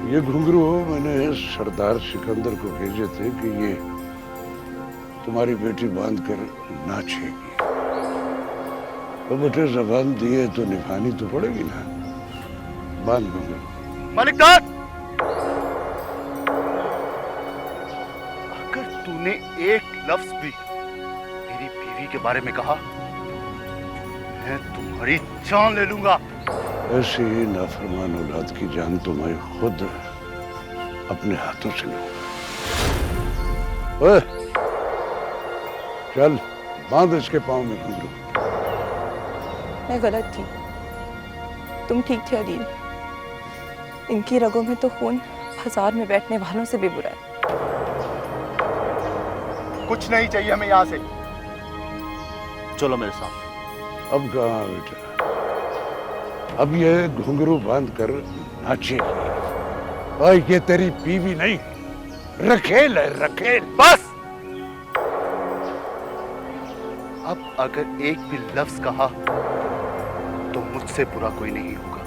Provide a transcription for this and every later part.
ये घुंघरू मैंने सरदार सिकंदर को भेजे थे कि ये तुम्हारी बेटी बांध कर नाचेगी। तो बेटे जबान दिए तो निभानी तो पड़ेगी ना। बांध घुंघरू। मालिकदार, अगर तूने एक लफ्ज भी मेरी बीवी के बारे में कहा, मैं तुम्हारी जान ले लूंगा। ऐसी नाफरमान औलाद की जान तो मैं खुद अपने हाथों से लूंगा। ओए, चल बांध इसके पांव में घुंघरू। मैं गलत थी, तुम ठीक थे अदील। इनकी रगों में तो खून बाजार में बैठने वालों से भी बुरा है। कुछ नहीं चाहिए हमें यहाँ से, चलो मेरे साथ। अब कहाँ बेटा, अब ये घुंघरू बांध कर नाचेगी। और ये तेरी बीवी नहीं, रखेल है, रखेल। बस, अब अगर एक भी लफ्ज कहा तो मुझसे बुरा कोई नहीं होगा।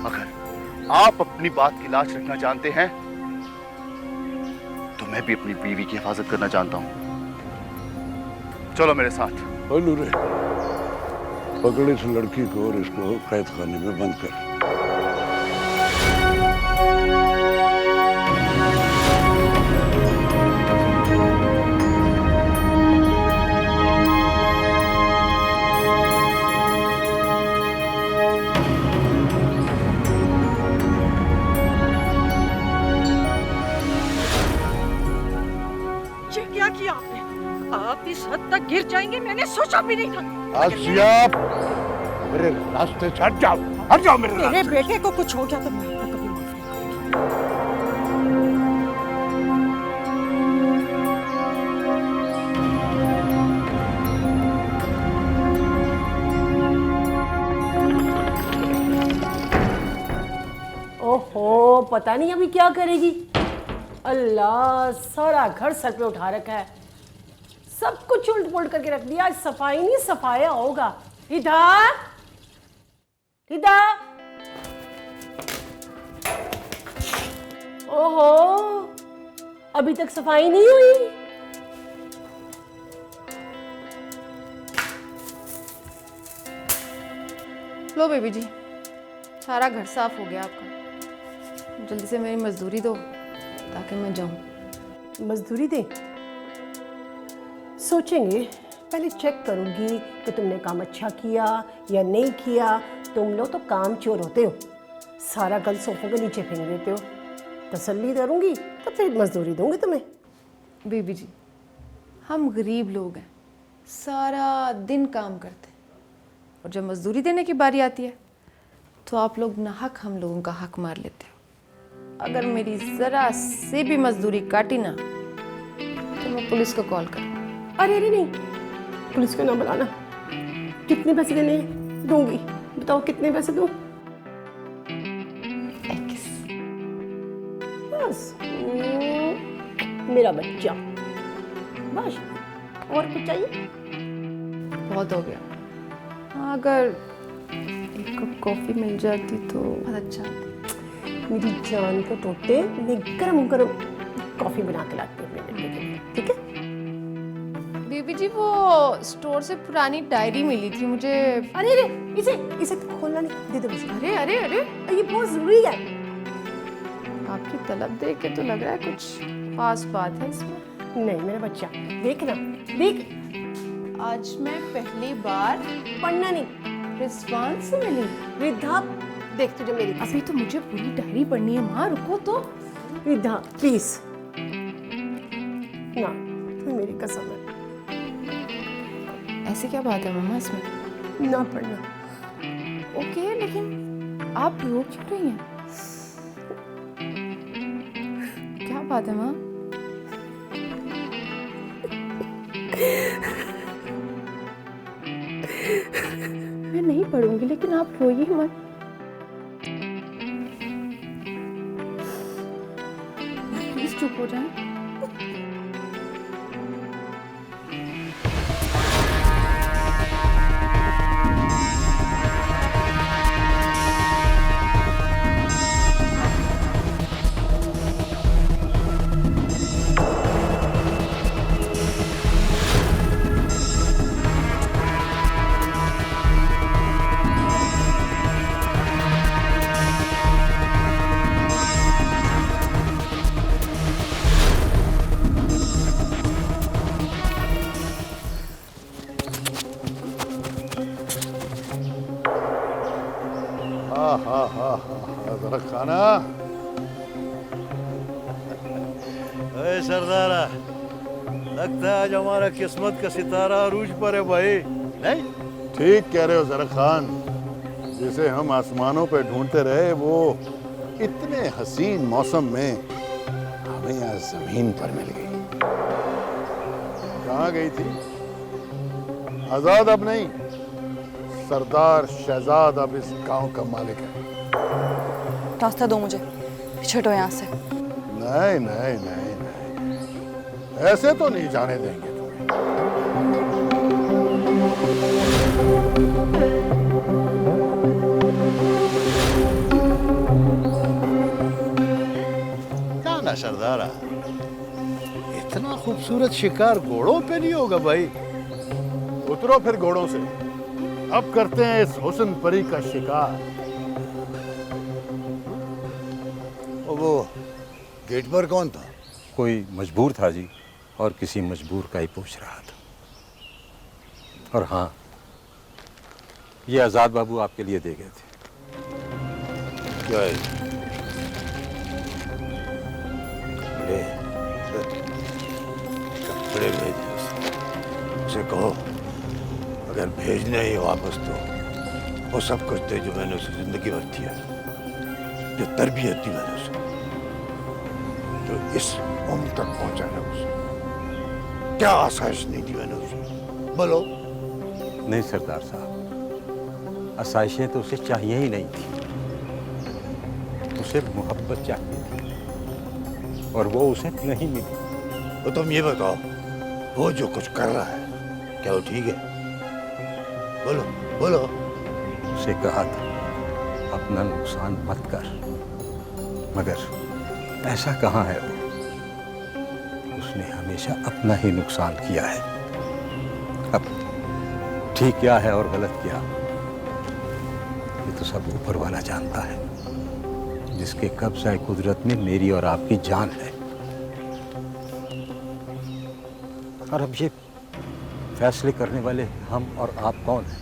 अगर आप अपनी बात की लाज रखना जानते हैं तो मैं भी अपनी बीवी की हिफाजत करना जानता हूं। चलो मेरे साथ। नूरे, पकड़ इस लड़की को और इसको कैद खाने में बंद कर। ये क्या किया आपने? आप इस हद तक गिर जाएंगे मैंने सोचा भी नहीं था। आसिया, मेरे रास्ते से हट जाओ, हट जाओ मेरे मेरे रास्ते। बेटे को कुछ हो गया तो मैं आपको कभी माफ नहीं करूंगी। ओहो, पता नहीं अभी क्या करेगी। अल्लाह, सारा घर सर पे उठा रखा है, सब कुछ उल्ट पुल्ट करके रख दिया। आज सफाई नहीं सफाया होगा। इधर इधर, ओहो, अभी तक सफाई नहीं हुई। लो बेबी जी, सारा घर साफ हो गया आपका। जल्दी से मेरी मजदूरी दो ताकि मैं जाऊं। मजदूरी दे, सोचेंगे। पहले चेक करूंगी कि तुमने काम अच्छा किया या नहीं किया। तुम लोग तो काम चोर होते हो, सारा गल सोफों के नीचे फेंक देते हो। तसल्ली करूंगी तो फिर मजदूरी दूंगी तुम्हें। बेबी जी, हम गरीब लोग हैं, सारा दिन काम करते हैं, और जब मजदूरी देने की बारी आती है तो आप लोग नाहक हम लोगों का हक मार लेते हो। अगर मेरी ज़रा से भी मजदूरी काटी ना तो मैं पुलिस को कॉल करूँ। अरे अरे नहीं, पुलिस को ना बुलाना। कितने पैसे देने हैं? दूंगी, बताओ कितने पैसे दूं? बस मेरा बच्चा, बस। और कुछ चाहिए? बहुत हो गया। हाँ, अगर एक कप कॉफ़ी मिल जाती तो बहुत अच्छा होता। मेरी जान के टोटे, मैं गरम गरम कॉफी बना के लाती हूँ अपने बेटे के लिए, ठीक है? बेबी जी, वो स्टोर से पुरानी डायरी मिली थी मुझे। अरे अरे, इसे इसे खोलना नहीं, दे दो मुझे। अरे अरे अरे, ये बहुत जरूरी है। आपकी तलब देख के तो लग रहा है कुछ खास बात है इसमें। नहीं मेरा बच्चा, देख ना, देख। आज मैं पहली बार पढ़ना नहीं, रिजवान से मिली। रिद्धा, देख तुझे मेरी अभी तो मुझे पूरी डायरी पढ़नी है माँ, रुको तो। रिद्धा प्लीज ना, तू मेरी कसम है, ऐसी क्या बात है मम्मा इसमें? ना पढ़ना। ओके, लेकिन आप रो क्यों रही हैं? क्या बात है माँ? मैं नहीं पढ़ूंगी, लेकिन आप रोइए मत। प्लीज चुप हो जाए। जरा खाना। अरे सरदारा, लगता है आज हमारा किस्मत का सितारा अरूज पर है भाई, नहीं? ठीक कह रहे हो जरा खान। जिसे हम आसमानों पे ढूंढते रहे वो इतने हसीन मौसम में हमें यहाँ जमीन पर मिल गई। कहाँ गई थी? आजाद अब नहीं, सरदार शहजाद अब इस गांव का मालिक है। रास्ता दो मुझे, पीछे हटो यहाँ से। नहीं नहीं नहीं नहीं, ऐसे तो नहीं जाने देंगे तुम्हें। ना ना सरदारा, इतना खूबसूरत शिकार घोड़ों पे नहीं होगा भाई। उतरो फिर घोड़ों से, अब करते हैं इस हुस्न परी का शिकार। वो गेट पर कौन था? कोई मजबूर था जी, और किसी मजबूर का ही पूछ रहा था। और हाँ, ये आजाद बाबू आपके लिए दे गए थे। क्या है? कपड़े भेजे उसे कहो अगर भेजने ही वापस तो वो सब कुछ दे जो मैंने उसे जिंदगी भर दिया, जो तरबियत दी मैंने उसे, जो इस उम्र तक पहुंचाया उसे, क्या आसाइश नहीं दी मैंने उसे, बोलो। नहीं सरदार साहब, आसाइशें तो उसे चाहिए ही नहीं थी। उसे मोहब्बत चाहिए थी और वो उसे नहीं मिली। तो तुम ये बताओ, वो जो कुछ कर रहा है क्या वो ठीक है? बोलो बोलो। उसे कहा था अपना नुकसान मत कर, मगर ऐसा कहाँ है वो? उसने हमेशा अपना ही नुकसान किया है। अब ठीक क्या है और गलत क्या, ये तो सब ऊपर वाला जानता है, जिसके कब्ज़ा कुदरत में मेरी और आपकी जान है। और अब ये फैसले करने वाले हम और आप कौन हैं?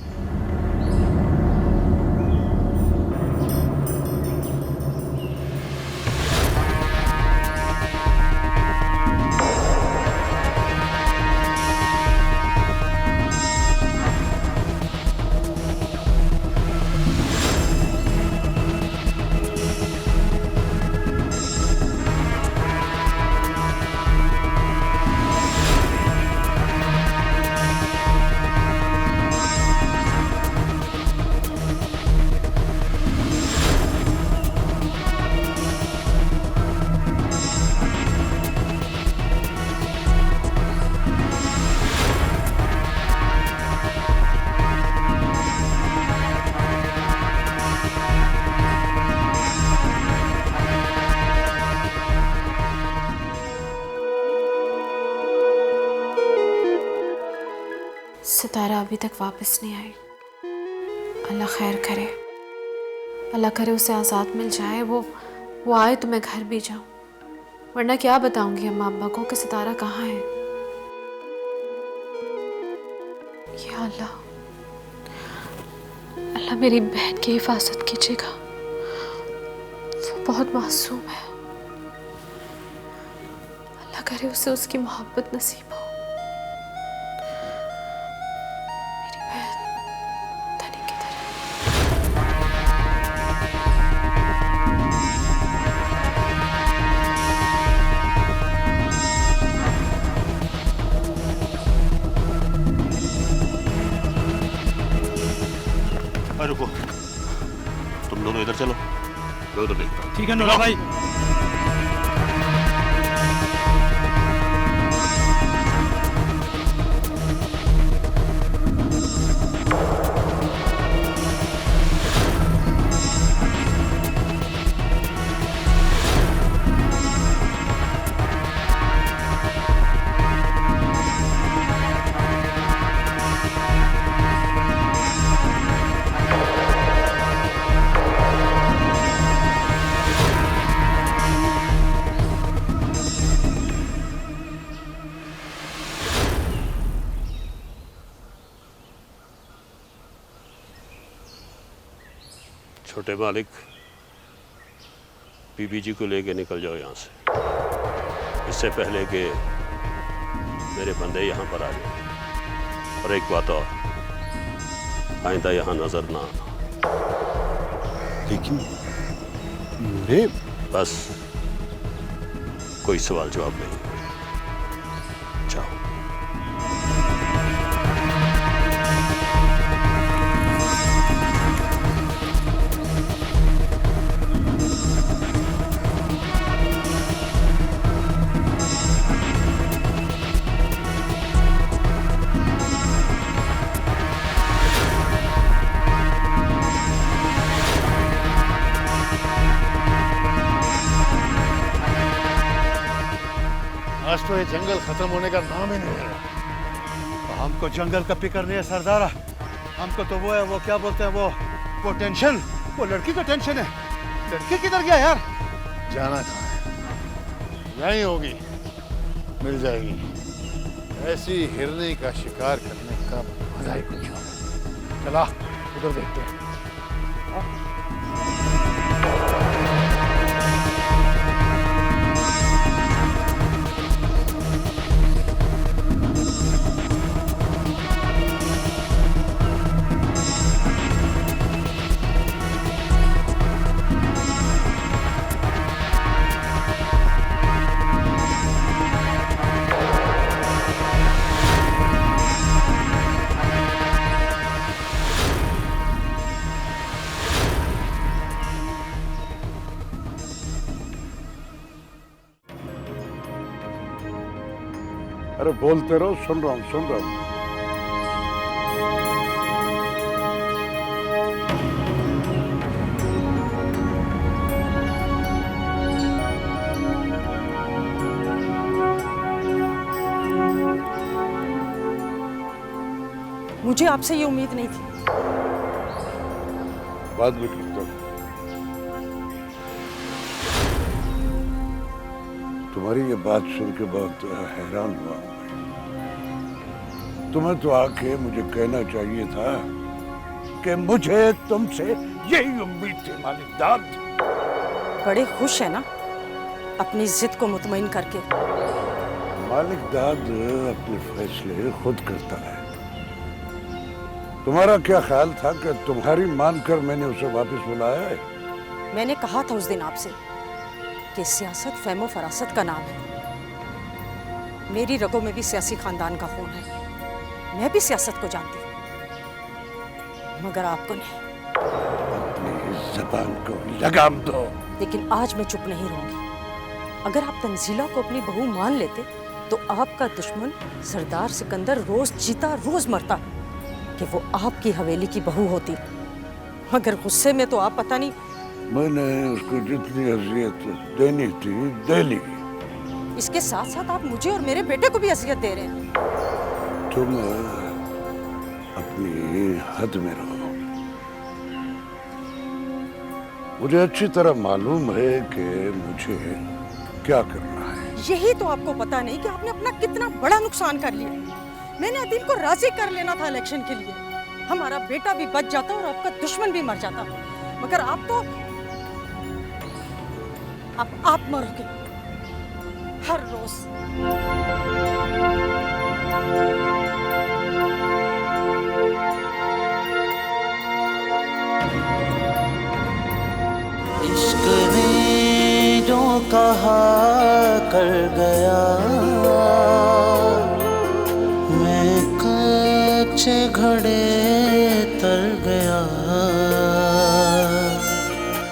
सितारा अभी तक वापस नहीं आई। अल्लाह खैर करे, अल्लाह करे उसे आज़ाद मिल जाए, वो आए तो मैं घर भी जाऊं, वरना क्या बताऊंगी अम्मा अब्बा को कि सितारा कहाँ है। या अल्लाह, अल्लाह मेरी बहन की हिफाजत कीजिएगा, वो बहुत मासूम है। अल्लाह करे उसे उसकी मोहब्बत नसीब हो। रुको, तुम दोनों इधर चलो, मैं उधर देखता हूं। ठीक है नूरा भाई। छोटे मालिक, बीबी जी को लेके निकल जाओ यहाँ से, इससे पहले कि मेरे बंदे यहाँ पर आ जाए। और एक बात और, आइंदा यहाँ नजर ना आना। लेकिन मेरे बस कोई सवाल जवाब नहीं। जाओ। आज तो ये जंगल खत्म होने का नाम ही नहीं ले रहा। हमको जंगल का फिक्र नहीं है सरदारा, हमको तो वो है, वो क्या बोलते हैं, वो टेंशन, वो लड़की का टेंशन है। लड़की किधर गया यार? जाना कहाँ है? यहीं होगी, मिल जाएगी। ऐसी हिरनी का शिकार करने का मजा ही कुछ और है। चला उधर देखते हैं। अरे बोलते रहो, सुन रहा हूँ, सुन रहा हूँ। मुझे आपसे ये उम्मीद नहीं थी। बाद में करता हूँ। तुम्हारी ये बात सुन के बहुत हैरान हुआ हूं। तुम्हें तो आके मुझे कहना चाहिए था कि मुझे तुमसे यही उम्मीद थी मालिक दाद। बड़े खुश है ना अपनी जिद को मुतमईन करके? मालिक दाद अपने फैसले खुद करता है। तुम्हारा क्या ख्याल था कि तुम्हारी मानकर मैंने उसे वापस बुलाया है? मैंने कहा था उस दिन आपसे कि सियासत फहमो फरासत का नाम है। मेरी रगों में भी सियासी खानदान का खून है, मैं भी सियासत को जानती हूँ, मगर आपको नहीं। अपनी ज़बान को लगाम दो। लेकिन आज मैं चुप नहीं रहूंगी। अगर आप तंजीला को अपनी बहू मान लेते तो आपका दुश्मन सरदार सिकंदर रोज जीता रोज मरता कि वो आपकी हवेली की बहू होती। मगर गुस्से में तो आप पता नहीं। मैंने उसको जितनी अजियत देनी थी दे ली। इसके साथ साथ आप मुझे और मेरे बेटे को भी अजियत दे रहे हैं। तुम अपनी हद में रहो। मुझे अच्छी तरह मालूम है कि मुझे क्या करना है। यही तो आपको पता नहीं कि आपने अपना कितना बड़ा नुकसान कर लिया। मैंने अदील को राजी कर लेना था इलेक्शन के लिए, हमारा बेटा भी बच जाता और आपका दुश्मन भी मर जाता। मगर आप तो अब आप मरोगे हर रोज। इश्क ने जो कहा कर गया, मैं कच्चे घड़े तर गया।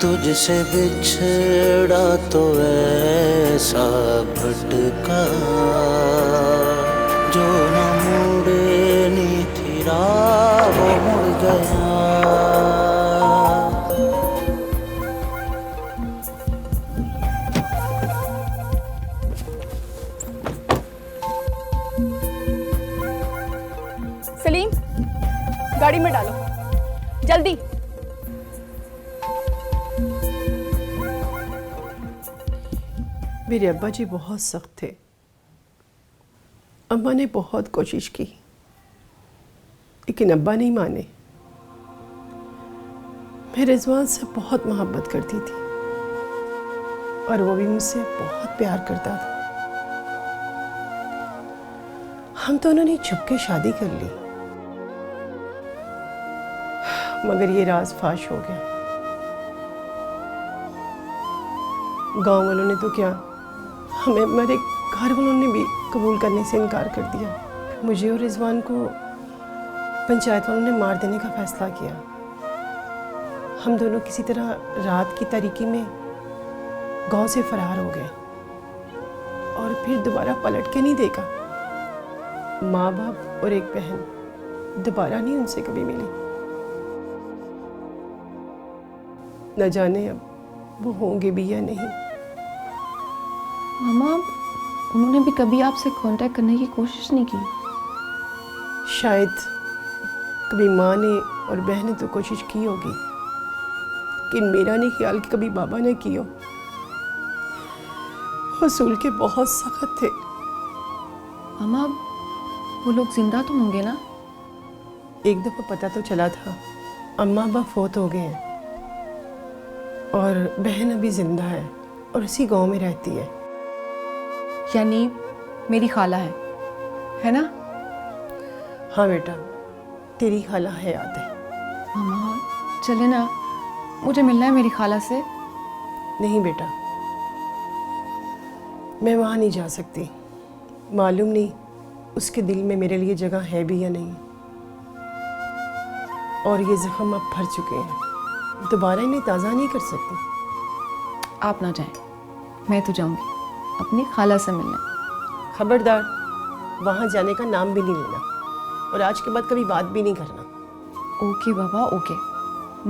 तुझसे बिछड़ा तो ऐसा भटका, जो न मुड़नी थी राह वो मुड़ गया। सलीम, गाड़ी में डालो जल्दी। मेरे अब्बा जी बहुत सख्त थे। अम्मा ने बहुत कोशिश की लेकिन अब्बा नहीं माने। मैं रिजवान से बहुत मोहब्बत करती थी और वो भी मुझसे बहुत प्यार करता था। हम दोनों ने छुपके शादी कर ली, मगर ये राज फाश हो गया। गांव वालों ने तो क्या, हमें हमारे घर वालों ने भी कबूल करने से इनकार कर दिया। मुझे और रिजवान को पंचायत वालों ने मार देने का फैसला किया। हम दोनों किसी तरह रात की तारीकी में गांव से फरार हो गए और फिर दोबारा पलट के नहीं देखा। माँ बाप और एक बहन दोबारा नहीं उनसे कभी मिली। न जाने अब वो होंगे भी या नहीं। मामा, उन्होंने भी कभी आपसे कांटेक्ट करने की कोशिश नहीं की? शायद कभी माँ ने और बहन ने तो कोशिश की होगी, लेकिन मेरा नहीं ख्याल कि कभी बाबा ने की हो। हसूल के बहुत सख्त थे। मामा, वो लोग जिंदा तो होंगे ना? एक दफा पता तो चला था, अम्मा अब्बा फौत हो गए हैं और बहन अभी जिंदा है और उसी गांव में रहती है। यानी मेरी खाला है ना? हाँ बेटा, तेरी खाला हयात है। मामा चले ना, मुझे मिलना है मेरी खाला से। नहीं बेटा, मैं वहाँ नहीं जा सकती। मालूम नहीं उसके दिल में मेरे लिए जगह है भी या नहीं, और ये जख्म अब भर चुके हैं, दोबारा इन्हें ताज़ा नहीं कर सकती। आप ना जाएं, मैं तो जाऊंगी अपनी खाला से मिलने। खबरदार, वहाँ जाने का नाम भी नहीं लेना और आज के बाद कभी बात भी नहीं करना। ओके बाबा, ओके,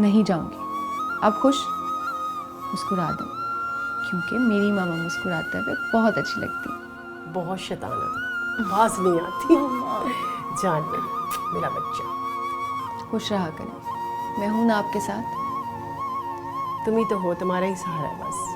नहीं जाऊंगी। आप खुश? मुस्कुरा दो, क्योंकि मेरी मामा मुस्कुराते हुए बहुत अच्छी लगती है। बहुत शैतान है, बाज नहीं आती। जान मेरा बच्चा। खुश रहा करें, मैं हूं ना आपके साथ। तुम ही तो हो, तुम्हारा ही सहारा है बस।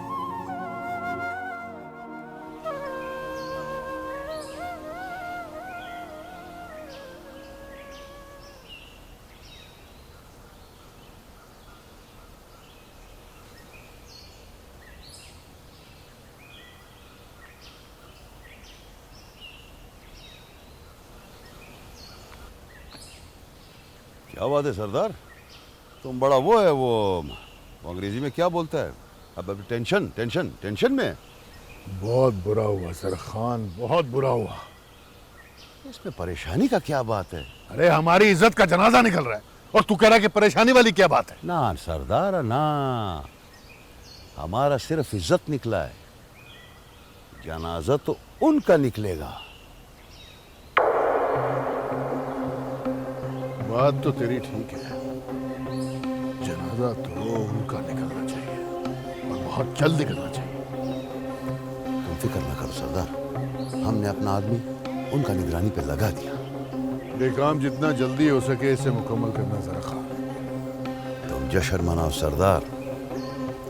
क्या बात है सरदार, तुम बड़ा वो है, वो अंग्रेजी में क्या बोलता है, अब अभी टेंशन में। बहुत बुरा हुआ सर खान, बहुत बुरा हुआ। इसमें परेशानी का क्या बात है? अरे हमारी इज्जत का जनाजा निकल रहा है और तू कह रहा है कि परेशानी वाली क्या बात है? ना सरदार ना, हमारा सिर्फ इज्जत निकला है, जनाजा तो उनका निकलेगा। बात तो तेरी ठीक है, जनाजा तो उनका निकलना चाहिए और बहुत जल्द निकलना चाहिए। तुम फिक्र न करो सरदार, हमने अपना आदमी उनका निगरानी पे लगा दिया। ये काम जितना जल्दी हो सके इसे मुकम्मल करना जरा खान। तुम जश्न मनाओ सरदार,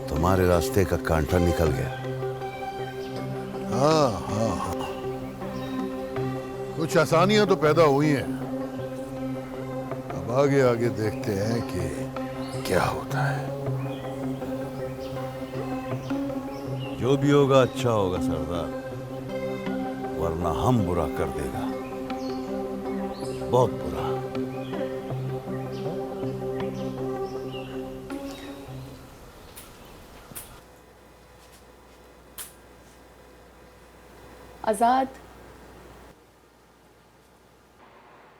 तुम्हारे रास्ते का कांटा निकल गया। हाँ हाँ हाँ, कुछ आसानियां तो पैदा हुई हैं, अब आगे आगे देखते हैं कि क्या होता है। जो भी होगा अच्छा होगा सरदार, वरना हम बुरा कर देगा, बहुत बुरा। आजाद,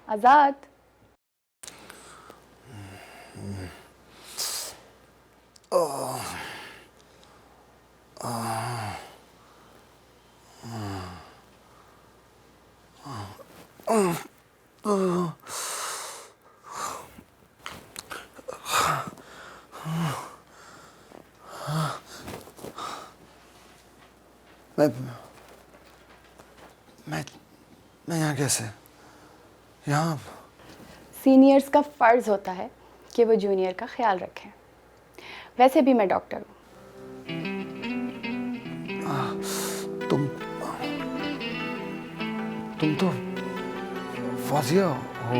आजाद, मैं यहाँ कैसे? यहाँ सीनियर्स का फ़र्ज़ होता है कि वो जूनियर का ख्याल रखें। वैसे भी मैं डॉक्टर हूँ। तुम तो फौजिया हो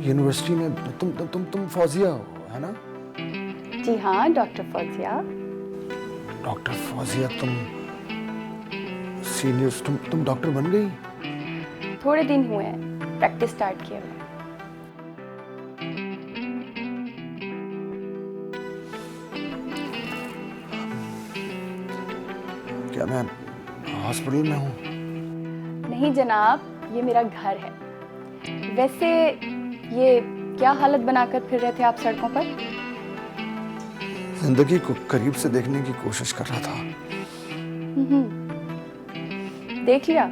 यूनिवर्सिटी में। तुम फौजिया हो, है ना? जी हाँ डॉक्टर फौजिया। डॉक्टर फौजिया, तुम सीनियर्स, तुम डॉक्टर बन गई? थोड़े दिन हुए हैं प्रैक्टिस स्टार्ट किए हुए। क्या मैं हॉस्पिटल में हूँ? नहीं जनाब, ये मेरा घर है। वैसे ये क्या हालत बनाकर फिर रहे थे आप सड़कों पर? जिंदगी को करीब से देखने की कोशिश कर रहा था। देख लिया?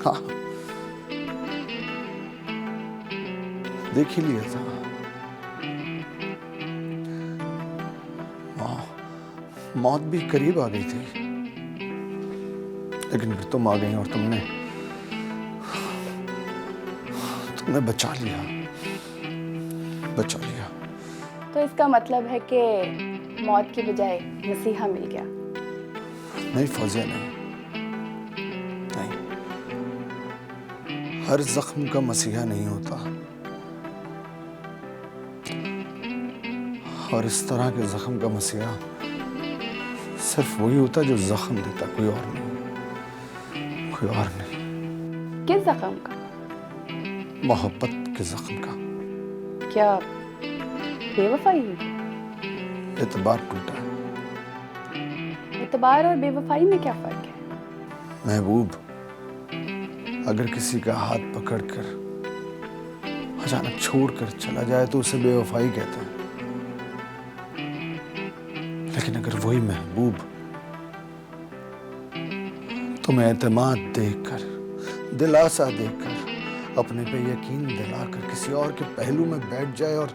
हाँ, देख ही लिया था। मौत भी करीब आ गई थी, लेकिन फिर तुम आ गई और तुमने बचा लिया, बचा लिया। तो इसका मतलब है कि मौत की बजाय मसीहा मिल गया? नहीं फौजिया, नहीं। हर जख्म का मसीहा नहीं होता, और इस तरह के जख्म का मसीहा सिर्फ वही होता जो जख्म देता, कोई और नहीं, कोई और नहीं। किस जख्म का? मोहब्बत के जख्म का। क्या बेवफाई हुई? एतबार टूटा। एतबार और बेवफाई में क्या फर्क है? महबूब, अगर किसी का हाथ पकड़कर अचानक छोड़कर चला जाए तो उसे बेवफाई कहते हैं, लेकिन अगर वही महबूब तुम्हें एतमाद देकर, दिलासा देकर, अपने पे यकीन दिलाकर किसी और के पहलू में बैठ जाए और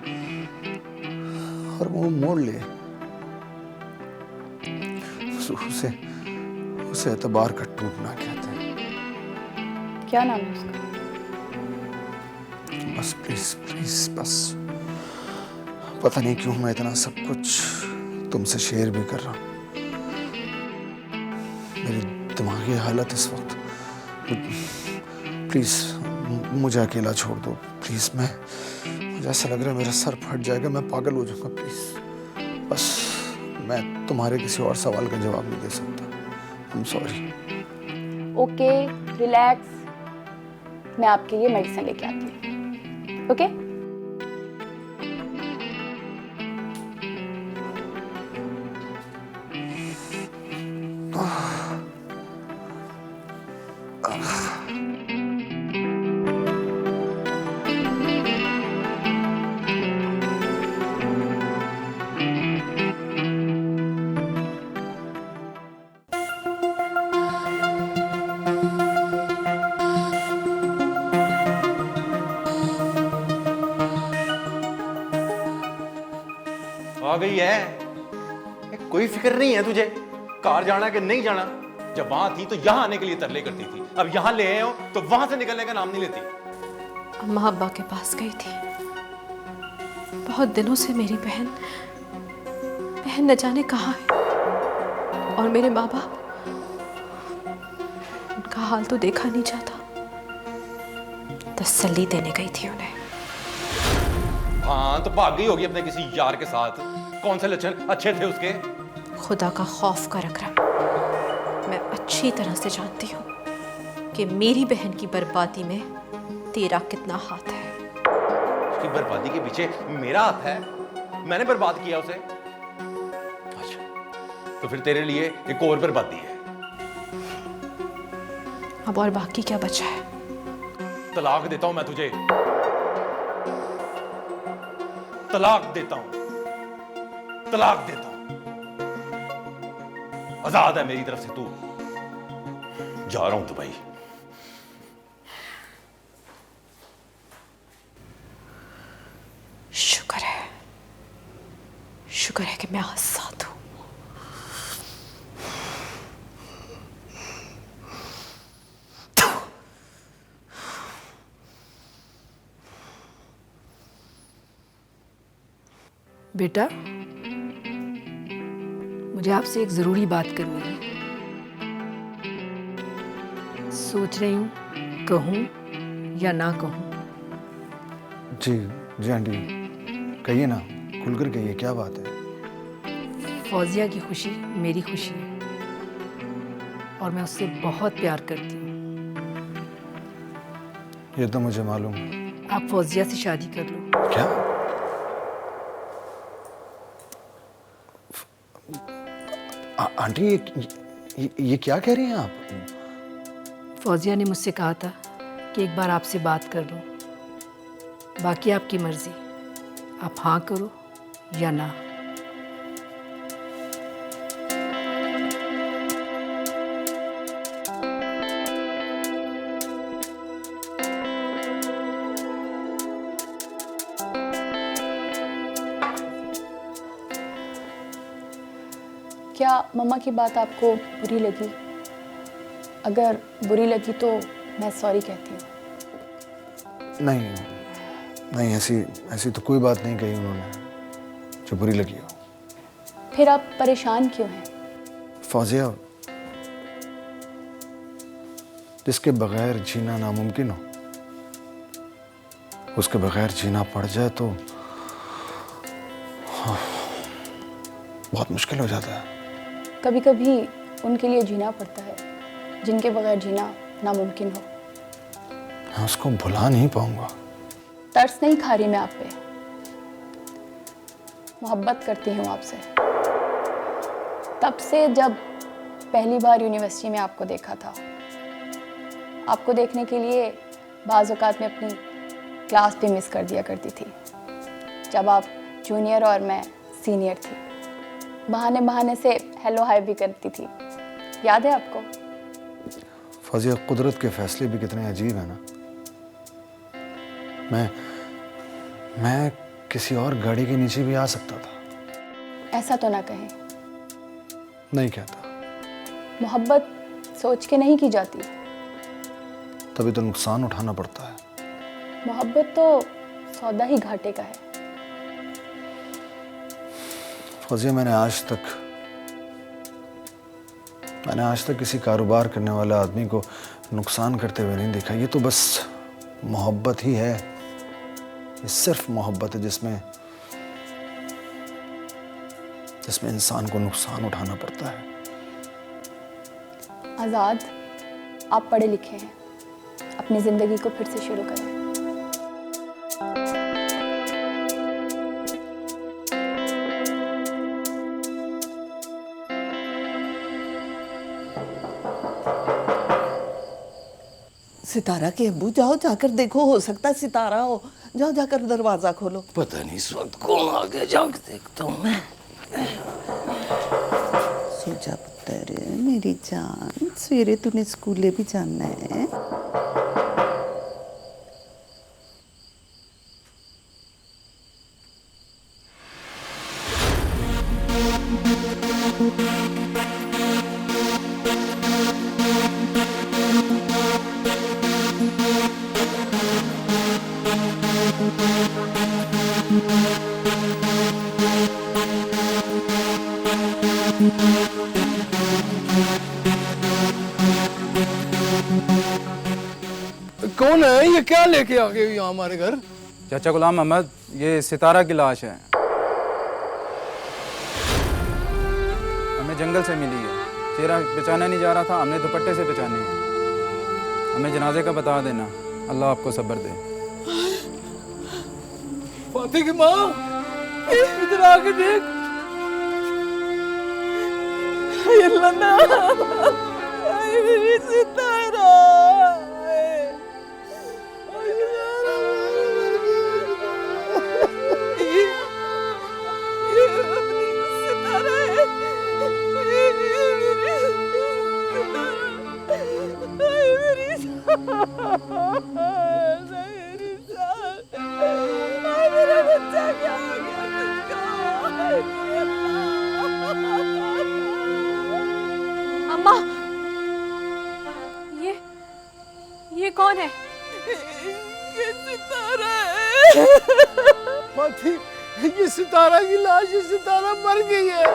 मुंह मोड़ ले, उसे एतबार का टूटना कहते हैं। क्या नाम है उसका? बस प्लीज प्लीज बस। पता नहीं क्यों मैं इतना सब कुछ तुमसे शेयर भी कर रहा हूं। मेरी दिमागी हालत इस वक्त, प्लीज मुझे अकेला छोड़ दो प्लीज। मुझे ऐसा लग रहा है मेरा सर फट जाएगा, मैं पागल हो जाऊंगा। प्लीज बस, मैं तुम्हारे किसी और सवाल का जवाब नहीं दे सकता। I am sorry. Okay, relax, मैं आपके लिए मेडिसिन लेके आती हूँ। ओके? आ गई है, कोई फिक्र नहीं है तुझे कार जाना कि नहीं जाना। जब वहां थी तो यहां आने के लिए तरले करती थी, अब यहां ले आए हो तो वहां से निकलने का नाम नहीं लेती। अम्मा अब्बा के पास गई थी। बहुत दिनों से मेरी बहन न जाने कहाँ है, और मेरे माँ बाप, उनका हाल तो देखा नहीं जाता। तसल्ली देने गई थी उन्हें। हाँ तो भाग गई होगी अपने किसी यार के साथ। कौन से लक्षण अच्छे थे उसके? खुदा का खौफ कर अकरम, मैं अच्छी तरह से जानती हूँ कि मेरी बहन की बर्बादी में तेरा कितना हाथ है। उसकी बर्बादी के पीछे मेरा हाथ है? मैंने बर्बाद किया उसे? अच्छा, तो फिर तेरे लिए एक और बर्बादी है। अब और बाकी क्या बचा है? तलाक देता हूं मैं तुझे, तलाक देता हूं, तलाक देता हूं। आजाद है मेरी तरफ से तू। जा रहा हूं दुबई। शुक्र है कि मैं आजाद हूं। बेटा, मुझे आपसे एक जरूरी बात करनी है। सोच रही हूँ कहूँ या ना कहूँ। जी जी आंटी, कहिए ना, खुलकर कहिए, क्या बात है? फौजिया की खुशी मेरी खुशी है और मैं उससे बहुत प्यार करती हूँ। ये तो मुझे मालूम है। आप फौजिया से शादी कर लो। क्या? आंटी ये क्या कह रही हैं आप? फौजिया ने मुझसे कहा था कि एक बार आपसे बात कर लूं। बाकी आपकी मर्जी, आप हाँ करो या ना। क्या मम्मा की बात आपको बुरी लगी? अगर बुरी लगी तो मैं सॉरी कहती हूँ। नहीं नहीं, ऐसी तो कोई बात नहीं कही उन्होंने जो बुरी लगी हो। फिर आप परेशान क्यों हैं? फौजिया, जिसके बगैर जीना नामुमकिन हो, उसके बगैर जीना पड़ जाए तो बहुत मुश्किल हो जाता है। कभी कभी उनके लिए जीना पड़ता है जिनके बगैर जीना नामुमकिन हो। मैं उसको भुला नहीं पाऊंगा। तरस नहीं खा रही मैं आप पे, मोहब्बत करती हूँ आपसे। तब से जब पहली बार यूनिवर्सिटी में आपको देखा था, आपको देखने के लिए बाज़ औक़ात में अपनी क्लास भी मिस कर दिया करती थी जब आप जूनियर और मैं सीनियर थी। बहाने बहाने से हेलो हाय भी करती थी, याद है आपको? फौजिया, कुदरत के फैसले भी कितने अजीब है ना। मैं किसी और गाड़ी के नीचे भी आ सकता था। ऐसा तो ना कहें। नहीं कहता। मोहब्बत सोच के नहीं की जाती, तभी तो नुकसान उठाना पड़ता है। मोहब्बत तो सौदा ही घाटे का है। फौजिया, मैंने आज तक किसी कारोबार करने वाले आदमी को नुकसान करते हुए नहीं देखा। ये तो बस मोहब्बत ही है। ये सिर्फ मोहब्बत है जिसमें इंसान को नुकसान उठाना पड़ता है। आज़ाद, आप पढ़े लिखे हैं, अपनी ज़िंदगी को फिर से शुरू करें। सितारा के अब्बू, जाओ जाकर देखो, हो सकता है सितारा हो। जाओ जाकर दरवाजा खोलो। पता नहीं इस वक्त कौन आ गया, जाकर देखता हूँ मैं। सो जा पुत्र, मेरी जान, सवेरे तूने स्कूले भी जाना है। कौन है ये? क्या लेके आ गए यहाँ हमारे घर? चाचा गुलाम अहमद, ये सितारा की लाश है। हमें जंगल से मिली है। चेहरा पहचाना नहीं जा रहा था, हमने दुपट्टे से पहचानी है। हमें जनाजे का बता देना। अल्लाह आपको सब्र दे। फातिह की माँ, इधर आके देख। मेरी सितारा, मेरा बच्चा क्या हो गया अम्मा, ये कौन है? ये सितारा है। फातिह, ये सितारा की लाश है। सितारा मर गई है,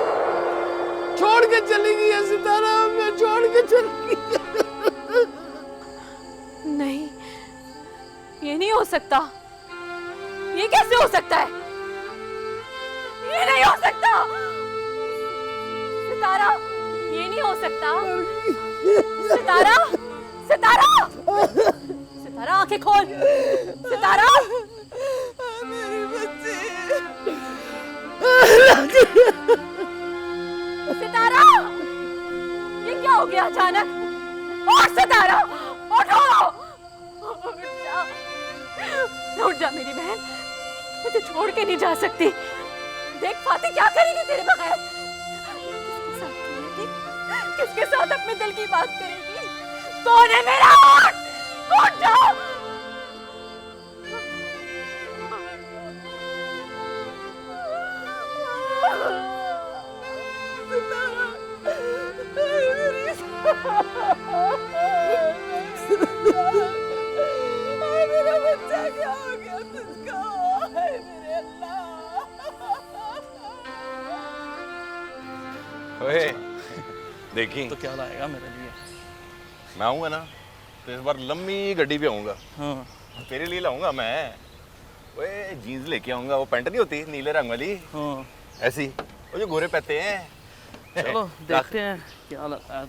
छोड़ के चली गई है। सितारा हमें छोड़ के चली गई है। नहीं, ये नहीं हो सकता। ये कैसे हो सकता है? ये नहीं हो सकता सितारा, ये नहीं हो सकता। सितारा, सितारा, सितारा आंखें खोल। सितारा, मेरी बच्ची। सितारा, ये क्या हो गया अचानक? और सितारा, उठो। उठ जा मेरी बहन, मुझे छोड़ के नहीं जा सकती। देख फाती क्या करेगी तेरे बगैर। किसके साथ अपने दिल की बात करेगी? कौन है मेरा? उठ जाओ। मेरा बच्चा क्या हो गया तुझको? हाय मेरे अल्लाह। ओए देखी तो क्या लाएगा मेरे लिए? मैं आऊंगा ना तो इस बार लंबी गड्डी पे आऊंगा। हाँ। तेरे लिए लाऊंगा मैं। ओए जीन्स लेके आऊंगा, वो पैंट नहीं होती नीले रंग वाली। हाँ। ऐसी वो जो गोरे पहनते हैं। चलो देखते हैं क्या लाया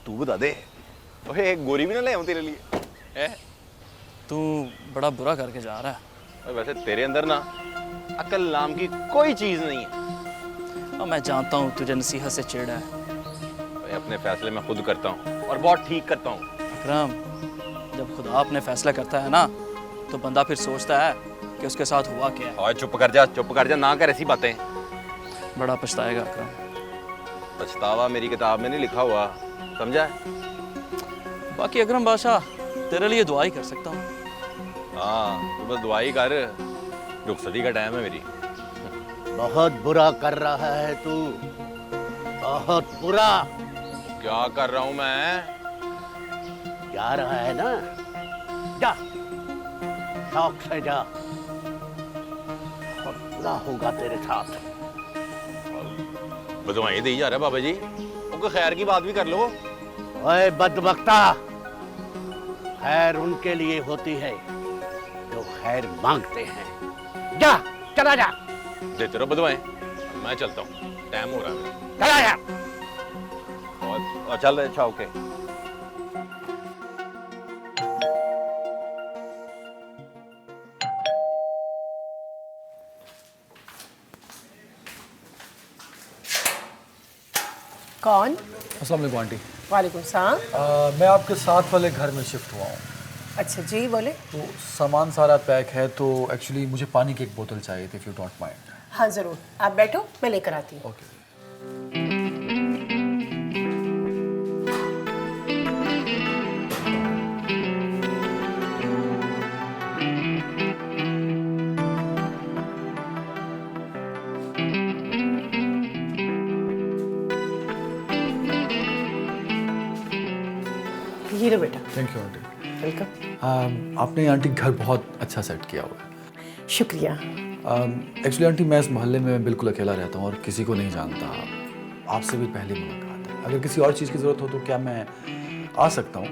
तू बता दे। ओए एक गोरी भी ना ले आऊं तेरे लिए? तू बड़ा बुरा करके जा रहा है। वैसे तेरे अंदर ना अकल नाम की कोई चीज नहीं है। अब मैं जानता हूँ तुझे नसीहत से चिढ़ है। मैं अपने फैसले मैं खुद करता हूँ और बहुत ठीक करता हूँ। अकरम, जब खुदा अपने फैसला करता है ना तो बंदा फिर सोचता है कि उसके साथ हुआ क्या है। और चुप कर जा, ना कर ऐसी बातें। बड़ा पछताएगा अकरम। पछतावा मेरी किताब में नहीं लिखा हुआ, समझा? बाकी अकरम बादशाह तेरे लिए दुआ ही कर सकता हूँ। हाँ तू बस दुआ ही कर। रुखसती का टाइम है मेरी। बहुत बुरा कर रहा है तू, बहुत बुरा। क्या कर रहा हूँ मैं? जा रहा है ना, जा शौक से जा, बहुत बुरा होगा तेरे साथ। बदवाई दे जा रहा है बाबा जी, उनको खैर की बात भी कर लो। ओए बदबख्ता, खैर उनके लिए होती है जो खैर मांगते हैं। जा, चला जा। देते रहो बदवाएं, मैं चलता हूँ, टाइम हो रहा है। चला जा। और चल रहे, अच्छा ओके। कौन? अस्सलाम वालेकुम आंटी। वालेकुम सलाम। मैं आपके साथ वाले घर में शिफ्ट हुआ हूँ। अच्छा जी, बोले। तो सामान सारा पैक है, तो एक्चुअली मुझे पानी की एक बोतल चाहिए थी, इफ यू डोंट माइंड। हाँ ज़रूर, आप बैठो, मैं लेकर आती हूँ। ओके। ये लो बेटा। Thank you aunty. वेलकम। आपने आंटी घर बहुत अच्छा सेट किया हुआ है। शुक्रिया। एक्चुअली आंटी मैं इस मोहल्ले में बिल्कुल अकेला रहता हूँ और किसी को नहीं जानता। आपसे भी पहली मुलाकात है। अगर किसी और चीज़ की ज़रूरत हो तो क्या मैं आ सकता हूँ?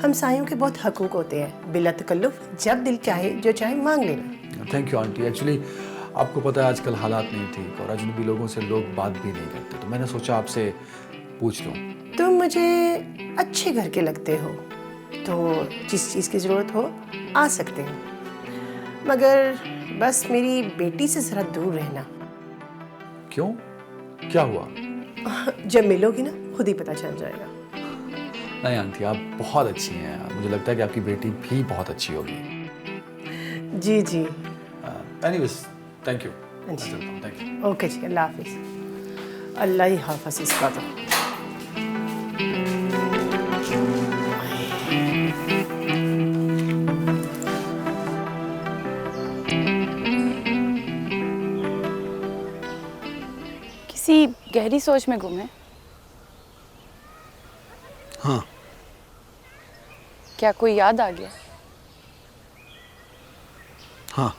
हमसायों के बहुत हकूक होते हैं, बिला तकल्लुफ, जब दिल चाहे जो चाहे मांग लेना। Thank you aunty. एक्चुअली आपको पता है आजकल हालात नहीं ठीक और अजनबी लोगों से लोग बात भी नहीं करते, तो मैंने सोचा आपसे पूछ लूँ। तुम मुझे अच्छे घर के लगते हो, तो जिस चीज़ की ज़रूरत हो आ सकते हो, मगर बस मेरी बेटी से ज़रा दूर रहना। क्यों? क्या हुआ? जब मिलोगी ना खुद ही पता चल जाएगा। नहीं आंटी, आप बहुत अच्छी हैं। मुझे लगता है कि आपकी बेटी भी बहुत अच्छी होगी। जी जी। Anyways, thank you. Thank you. Okay जी, अल्लाह हाफिज़। अल्लाह ही हाफिज़ इसका तो। किसी गहरी सोच में गुम है? हाँ। क्या कोई याद आ गया? हाँ।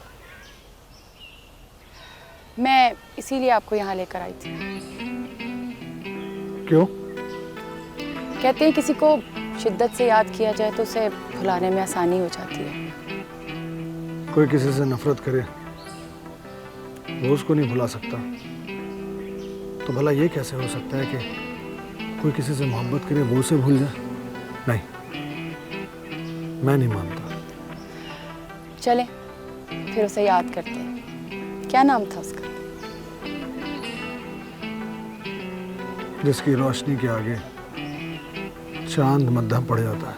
मैं इसीलिए आपको यहाँ लेकर आई थी। क्यों? कहते हैं किसी को शिद्दत से याद किया जाए तो उसे भुलाने में आसानी हो जाती है। कोई किसी से नफरत करे, वो उसको नहीं भुला सकता, तो भला ये कैसे हो सकता है कि कोई किसी से मोहब्बत करे वो उसे भूल जाए? नहीं, मैं नहीं मानता। चले फिर उसे याद करते हैं। क्या नाम था उसका? जिसकी रोशनी के आगे चांद मध्यम पड़ जाता है,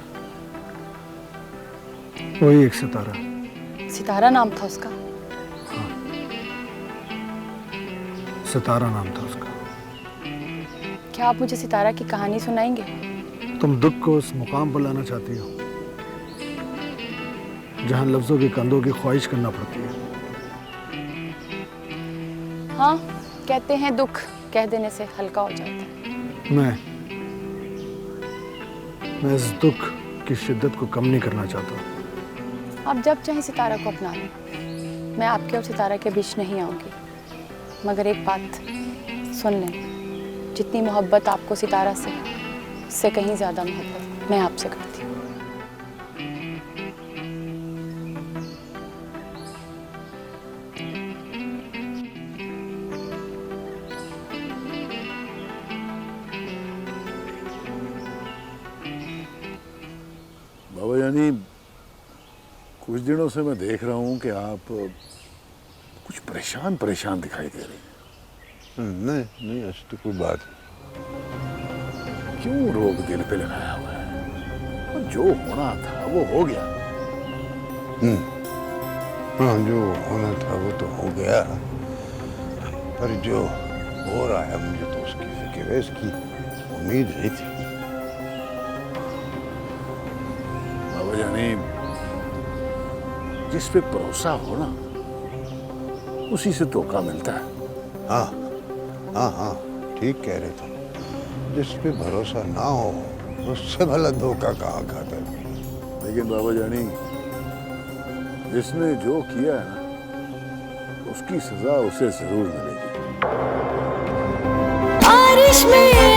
वही एक सितारा। सितारा नाम था उसका? सितारा नाम था उसका। क्या आप मुझे सितारा की कहानी सुनाएंगे? तुम दुख को उस मुकाम पर लाना चाहती हो जहां लफ्जों के कंधों की ख्वाहिश करना पड़ती है। हाँ, कहते हैं दुख कह देने से हल्का हो जाता है। मैं इस दुख की शिद्दत को कम नहीं करना चाहता। आप जब चाहे सितारा को अपना लें, मैं आपके और सितारा के बीच नहीं आऊंगी। मगर एक बात सुन लें, जितनी मोहब्बत आपको सितारा से, उससे कहीं ज़्यादा मोहब्बत मैं आपसे करती हूँ। बाबा जानी, कुछ दिनों से मैं देख रहा हूँ कि आप कुछ परेशान परेशान दिखाई दे रहे हैं। नहीं नहीं, ऐसी तो कोई बात क्यों रोग दिल पे लगाया हुआ है? और जो होना था वो हो गया। हाँ, जो होना था वो तो हो गया, पर जो हो रहा है मुझे तो उसकी फिक्र है, इसकी उम्मीद नहीं थी। बाबा जानी, जिस पे भरोसा हो ना, उसी से धोखा मिलता है। हाँ हाँ हाँ, ठीक कह रहे तुम। जिस पे भरोसा ना हो उससे भला धोखा कहाँ खाता है। लेकिन बाबा जानी, जिसने जो किया है ना, उसकी सजा उसे जरूर मिलेगी। बारिश में